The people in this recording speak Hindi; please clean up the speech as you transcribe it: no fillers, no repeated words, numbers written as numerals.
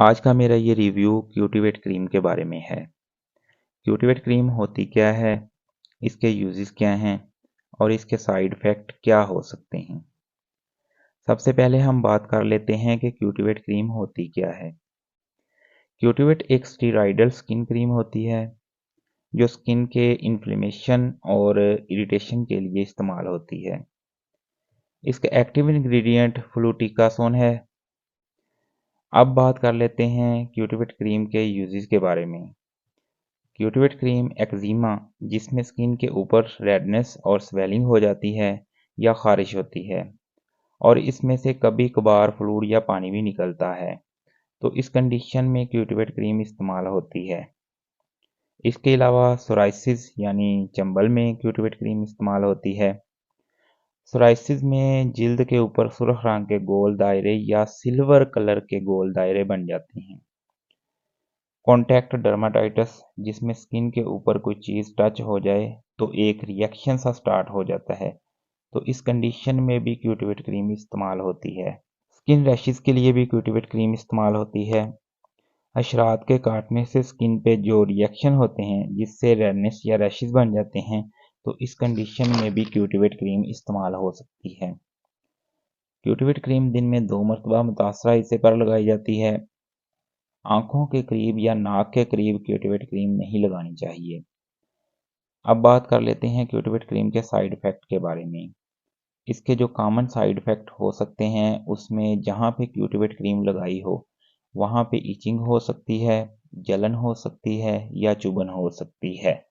आज का मेरा ये रिव्यू क्यूटिवेट क्रीम के बारे में है। क्यूटिवेट क्रीम होती क्या है, इसके यूजेस क्या हैं और इसके साइड इफ़ेक्ट क्या हो सकते हैं। सबसे पहले हम बात कर लेते हैं कि क्यूटिवेट क्रीम होती क्या है। क्यूटिवेट एक स्टेरॉयडल स्किन क्रीम होती है जो स्किन के इन्फ्लेमेशन और इरिटेशन के लिए इस्तेमाल होती है। इसका एक्टिव इंग्रेडिएंट फ्लूटिकासोन है। अब बात कर लेते हैं क्यूटिवेट क्रीम के यूजेस के बारे में। क्यूटिवेट क्रीम एक्जिमा, जिसमें स्किन के ऊपर रेडनेस और स्वेलिंग हो जाती है या खारिश होती है और इसमें से कभी कभार फ्लूइड या पानी भी निकलता है, तो इस कंडीशन में क्यूटिवेट क्रीम इस्तेमाल होती है। इसके अलावा सोराइसिस यानी चंबल में क्यूटिवेट क्रीम इस्तेमाल होती है। सोराइसिस में जिल्द के ऊपर सुर्ख रंग के गोल दायरे या सिल्वर कलर के गोल दायरे बन जाते हैं। कॉन्टैक्ट डर्माटाइटिस, जिसमें स्किन के ऊपर कोई चीज़ टच हो जाए तो एक रिएक्शन सा स्टार्ट हो जाता है, तो इस कंडीशन में भी क्यूटिवेट क्रीम इस्तेमाल होती है। स्किन रैशेस के लिए भी क्यूटिवेट क्रीम इस्तेमाल होती है। हशरात के काटने से स्किन पे जो रिएक्शन होते हैं जिससे रेडनेस या रैशेस बन जाते हैं, तो इस कंडीशन में भी क्यूटिवेट क्रीम इस्तेमाल हो सकती है। क्यूटिवेट क्रीम दिन में 2 मरतबा मुतासरा हिस्से पर लगाई जाती है। आंखों के करीब या नाक के करीब क्यूटिवेट क्रीम नहीं लगानी चाहिए। अब बात कर लेते हैं क्यूटिवेट क्रीम के साइड इफ़ेक्ट के बारे में। इसके जो कॉमन साइड इफ़ेक्ट हो सकते हैं, उसमें जहाँ पे क्यूटिवेट क्रीम लगाई हो वहाँ पे इचिंग हो सकती है, जलन हो सकती है या चुभन हो सकती है।